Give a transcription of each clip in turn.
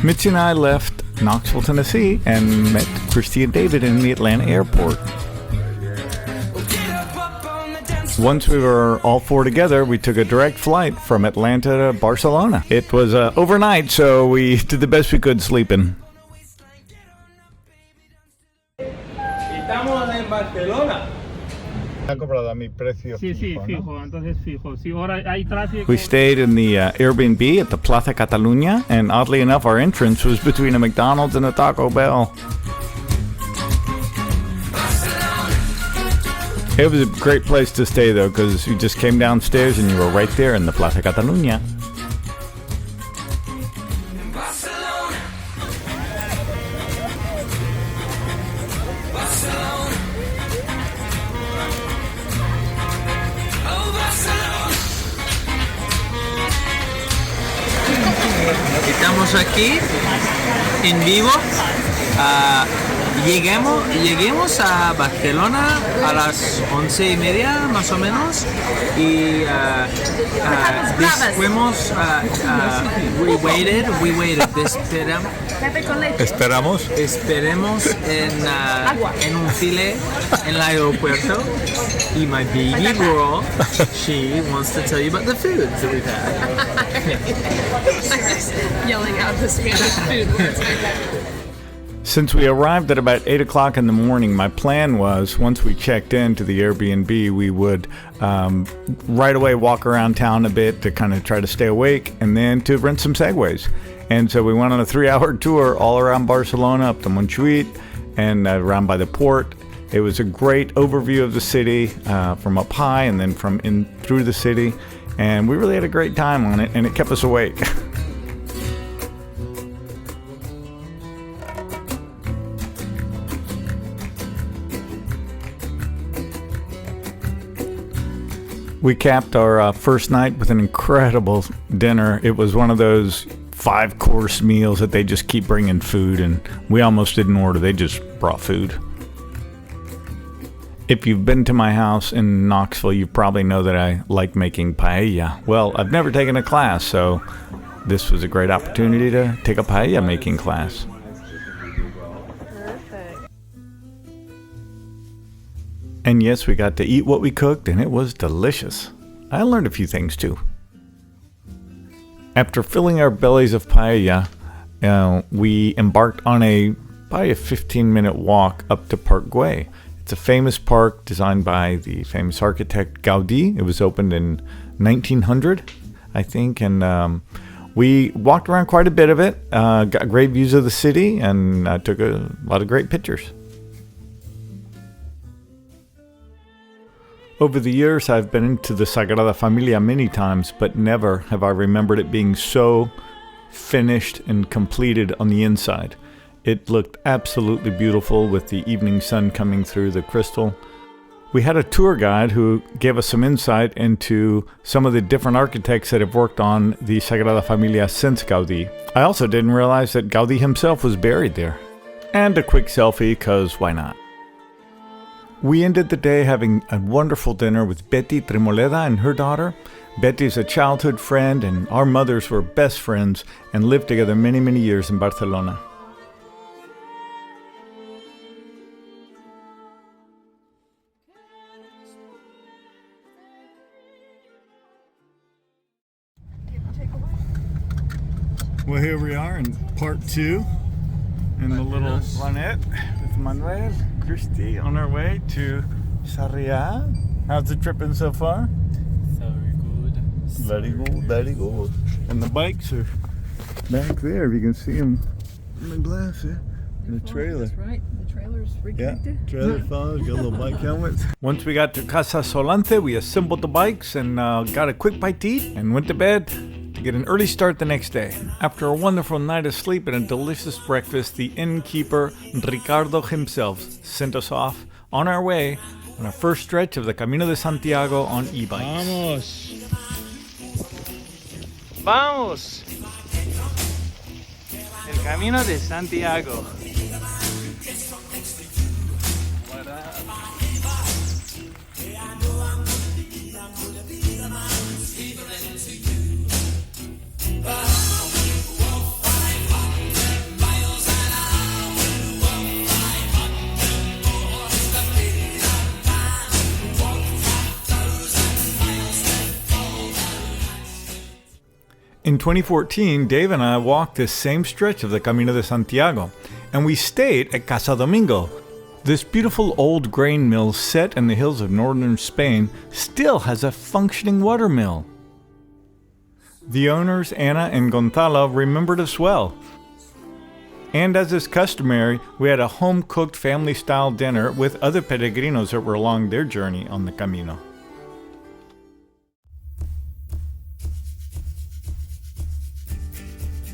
Mitzi and I left Knoxville, Tennessee, and met Christy and David in the Atlanta airport. Once we were all four together, we took a direct flight from Atlanta to Barcelona. It was overnight, so we did the best we could sleeping. Estamos en Barcelona. We stayed in the Airbnb at the Plaza Catalunya, and oddly enough, our entrance was between a McDonald's and a Taco Bell. It was a great place to stay, though, because you just came downstairs and you were right there in the Plaza Catalunya. Estamos aquí en vivo. Lleguemos a Barcelona a las 11:30 más o menos y we waited, esperemos en un file en el aeropuerto y my baby girl, she wants to tell you about the food that we've had. Yelling out the Spanish food words like that. Since we arrived at about 8 o'clock in the morning, my plan was once we checked into the Airbnb, we would right away walk around town a bit to kind of try to stay awake and then to rent some Segways. And so we went on a 3-hour tour all around Barcelona, up to Montjuïc and around by the port. It was a great overview of the city from up high and then from in through the city. And we really had a great time on it, and it kept us awake. We capped our first night with an incredible dinner. It was one of those 5-course meals that they just keep bringing food, and we almost didn't order. They just brought food. If you've been to my house in Knoxville, you probably know that I like making paella. Well, I've never taken a class, so this was a great opportunity to take a paella making class. And yes, we got to eat what we cooked, and it was delicious. I learned a few things too. After filling our bellies of paella, we embarked on probably a 15-minute walk up to Park Güell. It's a famous park designed by the famous architect Gaudí. It was opened in 1900, I think, and we walked around quite a bit of it, got great views of the city, and took a lot of great pictures. Over the years, I've been into the Sagrada Familia many times, but never have I remembered it being so finished and completed on the inside. It looked absolutely beautiful with the evening sun coming through the crystal. We had a tour guide who gave us some insight into some of the different architects that have worked on the Sagrada Familia since Gaudí. I also didn't realize that Gaudí himself was buried there. And a quick selfie, because why not? We ended the day having a wonderful dinner with Betty Tremoleda and her daughter. Betty's a childhood friend, and our mothers were best friends and lived together many, many years in Barcelona. Well, here we are in part 2 in the little runette with Manuel, Christy, on our way to Sarriá. How's the trip been so far? Very good, very good. And the bikes are back there, if you can see them in the glass here, in the trailer. That's right, the trailer's reconnected. Yeah, trailer phones, got little bike helmets. Once we got to Casa Solante, we assembled the bikes and got a quick bite to eat and went to bed to get an early start the next day. After a wonderful night of sleep and a delicious breakfast, the innkeeper, Ricardo himself, sent us off on our way on our first stretch of the Camino de Santiago on eBikes. Vamos. El Camino de Santiago. In 2014, Dave and I walked this same stretch of the Camino de Santiago, and we stayed at Casa Domingo. This beautiful old grain mill set in the hills of northern Spain still has a functioning water mill. The owners, Anna and Gonzalo, remembered us well. And as is customary, we had a home-cooked family-style dinner with other peregrinos that were along their journey on the Camino.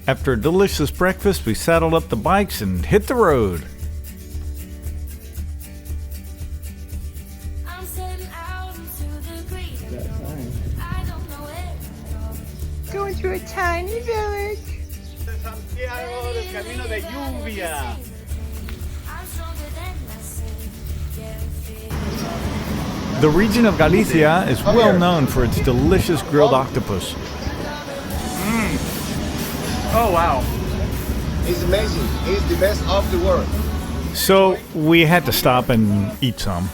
After a delicious breakfast, we saddled up the bikes and hit the road. Going through a tiny village. Santiago del Camino de Lluvia. The region of Galicia is well known for its delicious grilled octopus. Oh, wow. It's amazing. It's the best of the world. So we had to stop and eat some.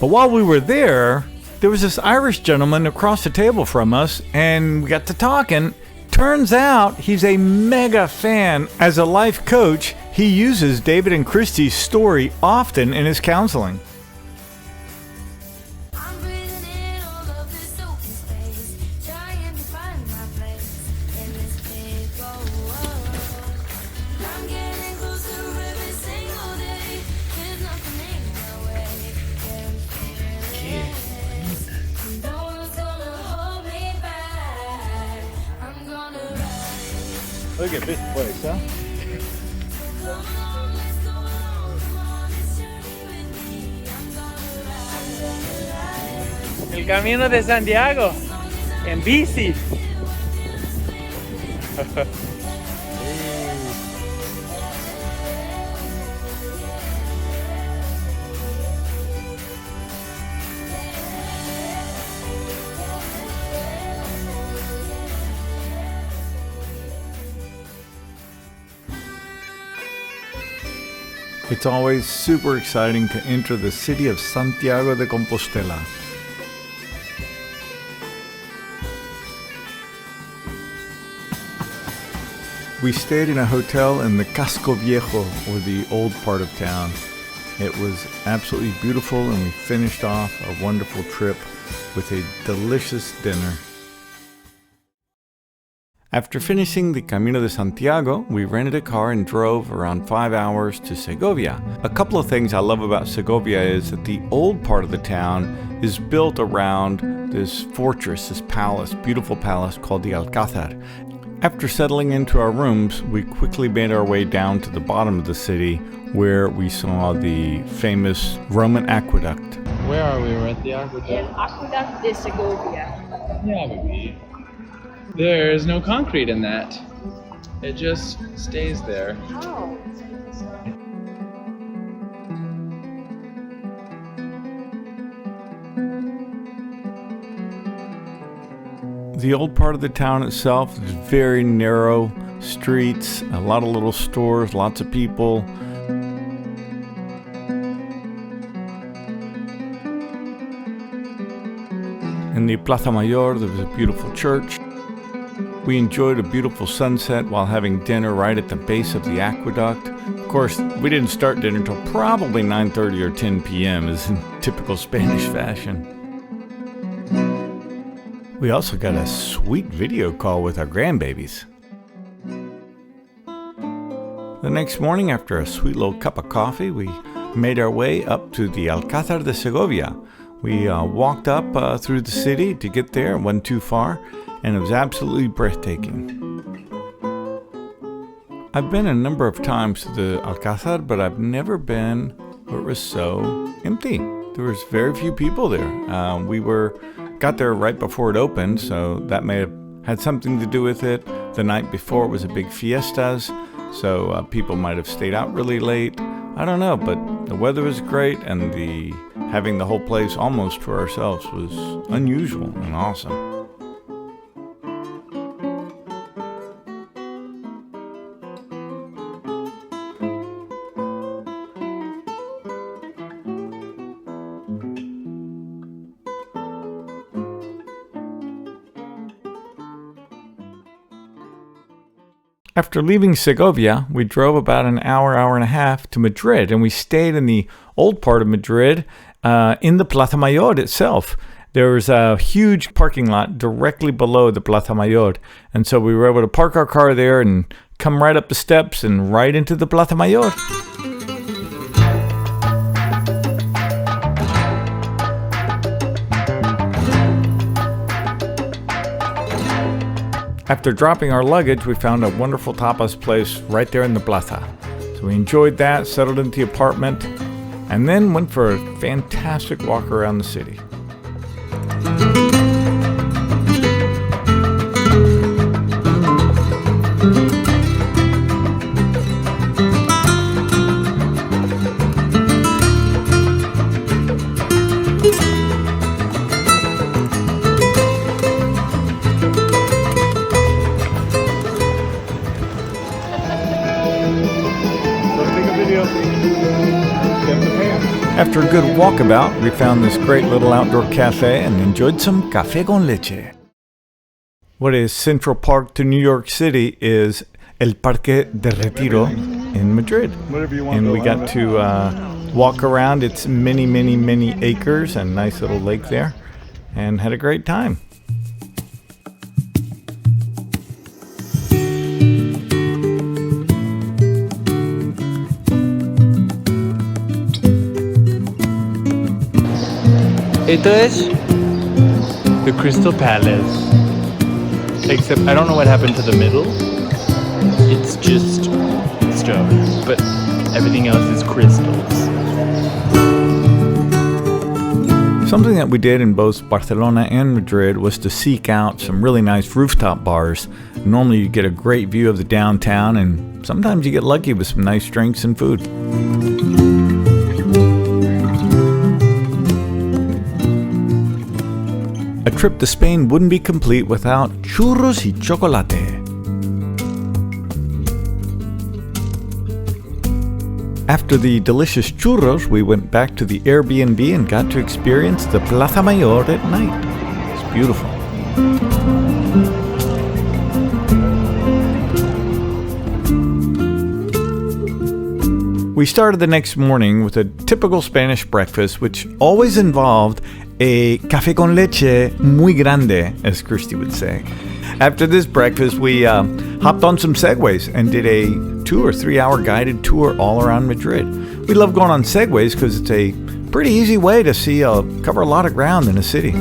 But while we were there was this Irish gentleman across the table from us, and we got to talking. Turns out he's a mega fan. As a life coach, he uses David and Christy's story often in his counseling. Look at this place, huh? El Camino de Santiago en bici. It's always super exciting to enter the city of Santiago de Compostela. We stayed in a hotel in the Casco Viejo, or the old part of town. It was absolutely beautiful, and we finished off a wonderful trip with a delicious dinner. After finishing the Camino de Santiago, we rented a car and drove around 5 hours to Segovia. A couple of things I love about Segovia is that the old part of the town is built around this fortress, this palace, beautiful palace called the Alcázar. After settling into our rooms, we quickly made our way down to the bottom of the city where we saw the famous Roman aqueduct. Where are we? We're at the aqueduct. Aqueduct de Segovia. Yeah, baby. There's no concrete in that. It just stays there. Oh. The old part of the town itself is very narrow streets, a lot of little stores, lots of people. In the Plaza Mayor, there was a beautiful church. We enjoyed a beautiful sunset while having dinner right at the base of the aqueduct. Of course, we didn't start dinner until probably 9:30 or 10 p.m. as in typical Spanish fashion. We also got a sweet video call with our grandbabies. The next morning, after a sweet little cup of coffee, we made our way up to the Alcázar de Segovia. We walked up through the city to get there. It wasn't too far, and it was absolutely breathtaking. I've been a number of times to the Alcázar, but I've never been where it was so empty. There was very few people there. We got there right before it opened, so that may have had something to do with it. The night before it was a big fiestas, so people might have stayed out really late. I don't know, but the weather was great, and having the whole place almost to ourselves was unusual and awesome. After leaving Segovia, we drove about an hour, hour and a half to Madrid, and we stayed in the old part of Madrid in the Plaza Mayor itself. There was a huge parking lot directly below the Plaza Mayor, and so we were able to park our car there and come right up the steps and right into the Plaza Mayor. After dropping our luggage, we found a wonderful tapas place right there in the plaza. So we enjoyed that, settled into the apartment, and then went for a fantastic walk around the city. After a good walkabout, we found this great little outdoor cafe and enjoyed some café con leche. What is Central Park to New York City is El Parque de Retiro in Madrid. And we got to walk around its many, many, many acres and nice little lake there and had a great time. Esto es the Crystal Palace. Except I don't know what happened to the middle. It's just stone, but everything else is crystals. Something that we did in both Barcelona and Madrid was to seek out some really nice rooftop bars. Normally you get a great view of the downtown, and sometimes you get lucky with some nice drinks and food. A trip to Spain wouldn't be complete without churros y chocolate. After the delicious churros, we went back to the Airbnb and got to experience the Plaza Mayor at night. It's beautiful. We started the next morning with a typical Spanish breakfast, which always involved a café con leche muy grande, as Christy would say. After this breakfast, we hopped on some Segways and did a 2 or 3 hour guided tour all around Madrid. We love going on Segways because it's a pretty easy way to cover a lot of ground in a city.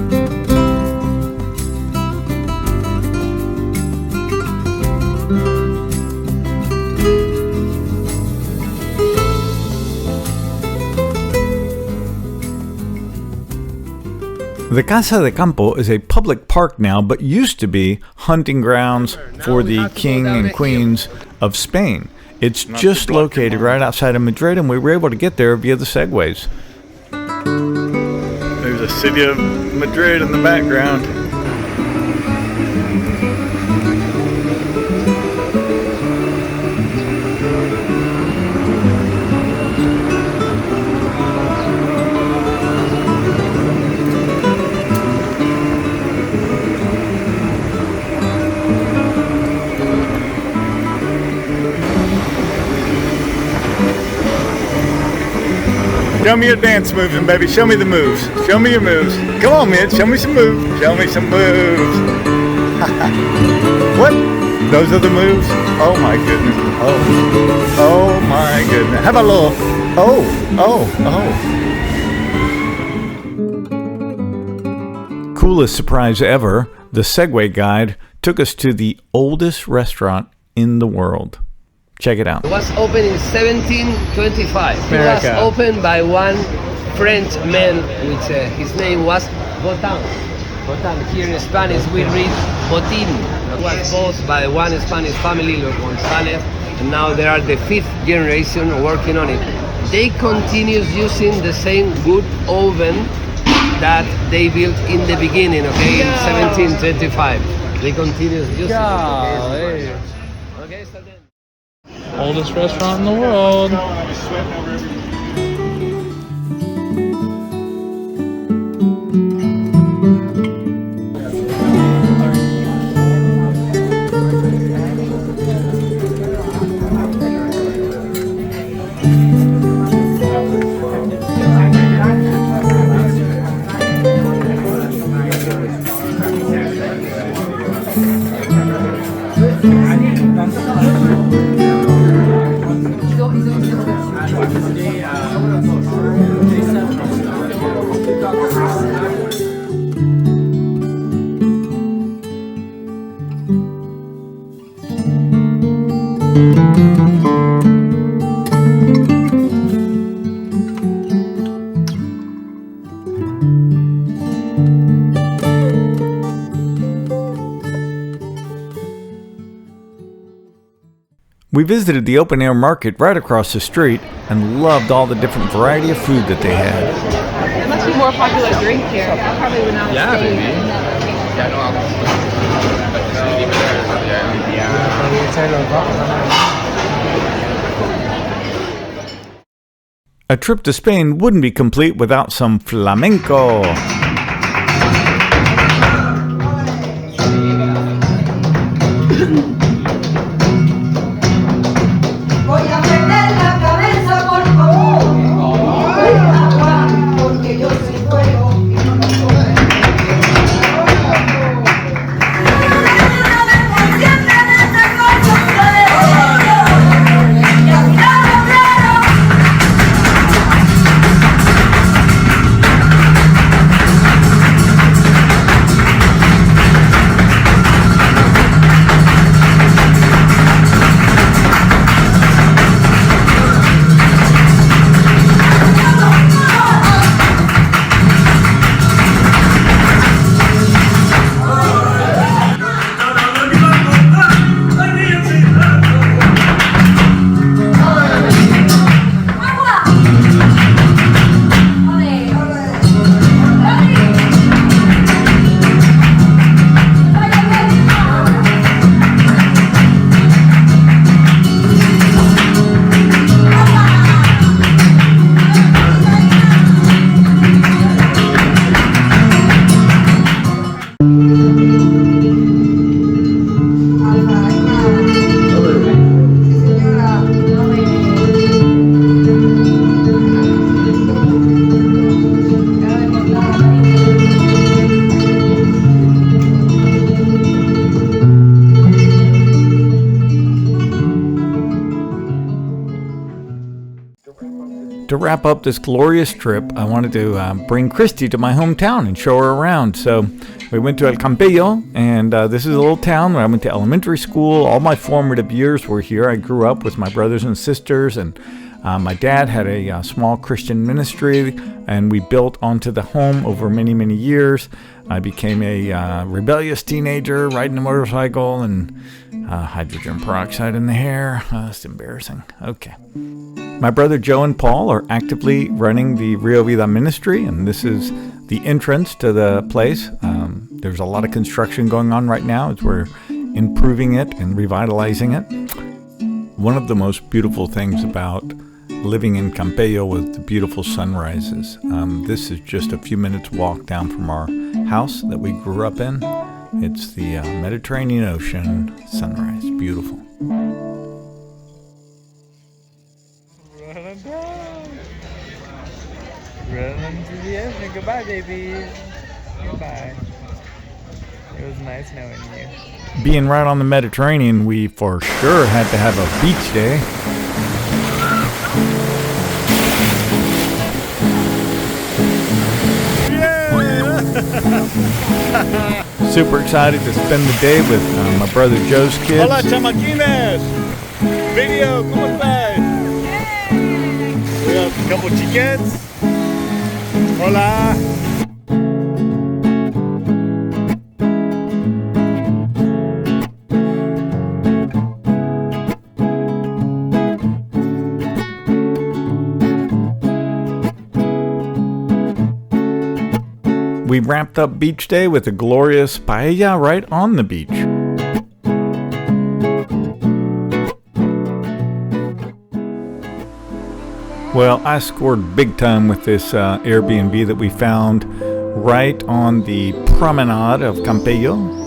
The Casa de Campo is a public park now, but used to be hunting grounds for the king and queens of Spain. It's just located right outside of Madrid, and we were able to get there via the Segways. There's a city of Madrid in the background. Show me your dance moves, and baby, show me the moves. Show me your moves. Come on, man, show me some moves. Show me some moves. What? Those are the moves? Oh my goodness. Oh my goodness. Have a look. Oh. Coolest surprise ever, the Segway guide took us to the oldest restaurant in the world. Check it out. It was opened in 1725. It was opened by one French man, which his name was Botin. Here in Spanish we read Botín. It was bought by one Spanish family, Los González, and now they are the 5th generation working on it. They continue using the same wood oven that they built in the beginning, okay, in 1725. They continue using it. Okay, so then. Oldest restaurant in the world. We visited the open-air market right across the street and loved all the different variety of food that they had. It must be more popular drink here. I probably would not have A trip to Spain wouldn't be complete without some flamenco. To wrap up this glorious trip, I wanted to bring Christy to my hometown and show her around. So we went to El Campello, and this is a little town where I went to elementary school. All my formative years were here. I grew up with my brothers and sisters, and my dad had a small Christian ministry, and we built onto the home over many, many years. I became a rebellious teenager riding a motorcycle and hydrogen peroxide in the hair. That's embarrassing. Okay. My brother Joe and Paul are actively running the Rio Vida ministry, and this is the entrance to the place. There's a lot of construction going on right now as we're improving it and revitalizing it. One of the most beautiful things about living in Campello was the beautiful sunrises. This is just a few minutes walk down from our house that we grew up in. It's the Mediterranean Ocean sunrise. Beautiful. Run to the ocean. Goodbye, baby. Goodbye. It was nice knowing you. Being right on the Mediterranean, we for sure had to have a beach day. Super excited to spend the day with my brother Joe's kids. Hola, chamaquines. Video, ¿cómo estáis? We got a couple chickens. Hola. We wrapped up beach day with a glorious paella right on the beach. Well, I scored big time with this Airbnb that we found right on the promenade of Campello.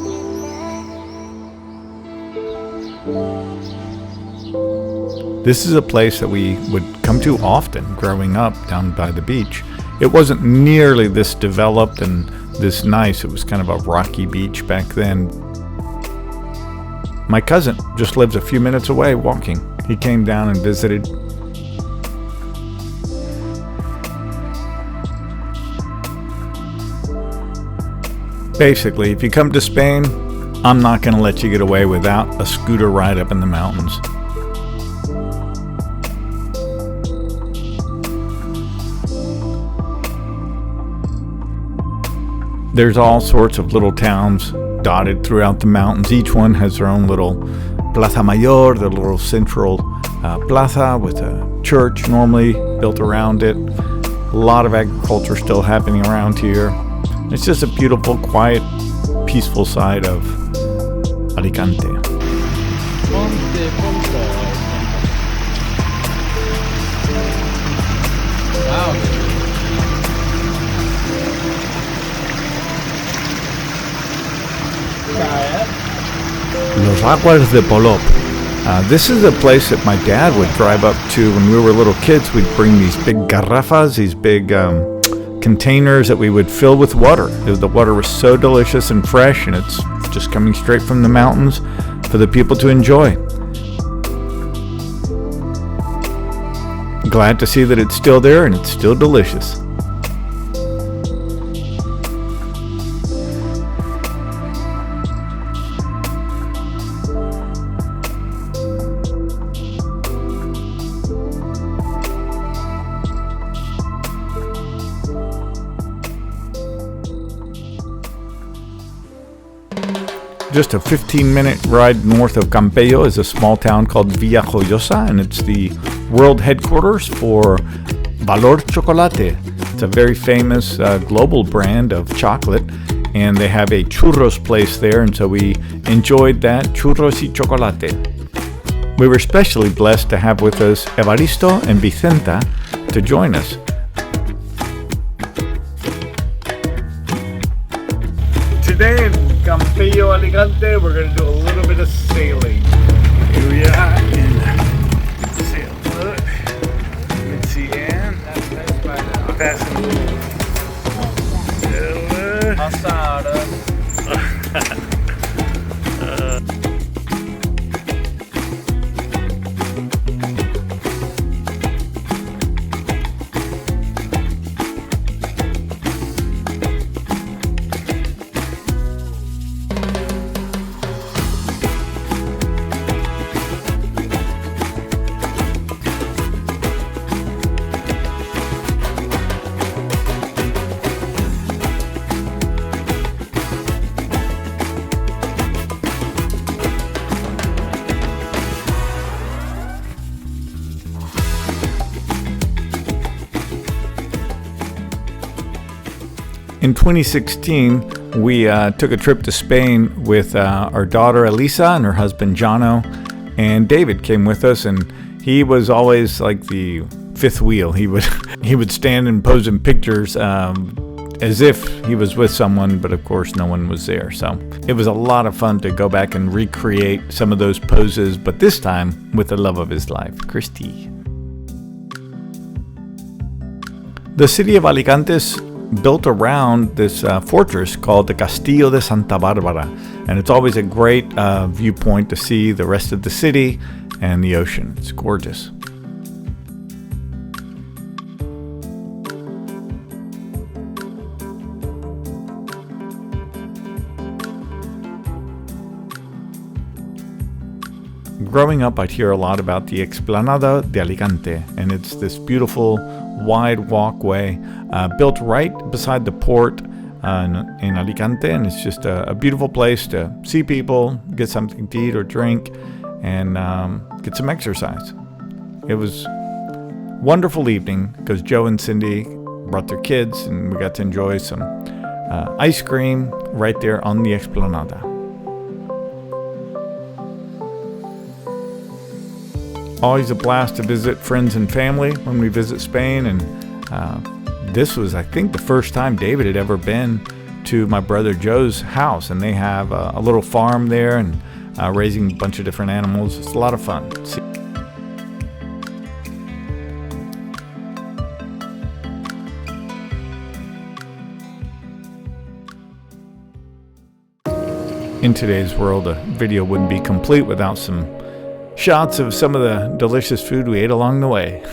This is a place that we would come to often growing up down by the beach. It wasn't nearly this developed and this nice. It was kind of a rocky beach back then. My cousin just lives a few minutes away walking. He came down and visited. Basically, if you come to Spain, I'm not going to let you get away without a scooter ride up in the mountains. There's all sorts of little towns dotted throughout the mountains. Each one has their own little Plaza Mayor, the little central plaza with a church normally built around it. A lot of agriculture still happening around here. It's just a beautiful, quiet, peaceful side of Alicante. Los Aguas de Polop. This is a place that my dad would drive up to when we were little kids. We'd bring these big garrafas, these big containers that we would fill with water. The water was so delicious and fresh, and it's just coming straight from the mountains for the people to enjoy. Glad to see that it's still there and it's still delicious. Just a 15-minute ride north of Campello is a small town called Villajoyosa, and it's the world headquarters for Valor Chocolate. It's a very famous global brand of chocolate, and they have a churros place there, and so we enjoyed that, churros y chocolate. We were especially blessed to have with us Evaristo and Vicenta to join us. Today in Campello Alicante, we're going to do a little bit of sailing. Here we are in sailboat. Let's see, Anne. Passing a little. Passada. In 2016, we took a trip to Spain with our daughter Elisa and her husband Jono, and David came with us, and he was always like the fifth wheel. He would stand and pose in pictures as if he was with someone, but of course no one was there. So it was a lot of fun to go back and recreate some of those poses, but this time with the love of his life, Christy. The city of Alicante is built around this fortress called the Castillo de Santa Barbara, and it's always a great viewpoint to see the rest of the city and the ocean. It's gorgeous. Growing up, I'd hear a lot about the Explanada de Alicante, and it's this beautiful wide walkway built right beside the port in Alicante, and it's just a beautiful place to see people, get something to eat or drink, and get some exercise. It was a wonderful evening because Joe and Cindy brought their kids, and we got to enjoy some ice cream right there on the Explanada. Always a blast to visit friends and family when we visit Spain, and this was, I think, the first time David had ever been to my brother Joe's house, and they have a little farm there and raising a bunch of different animals. It's a lot of fun. In today's world, a video wouldn't be complete without some shots of some of the delicious food we ate along the way.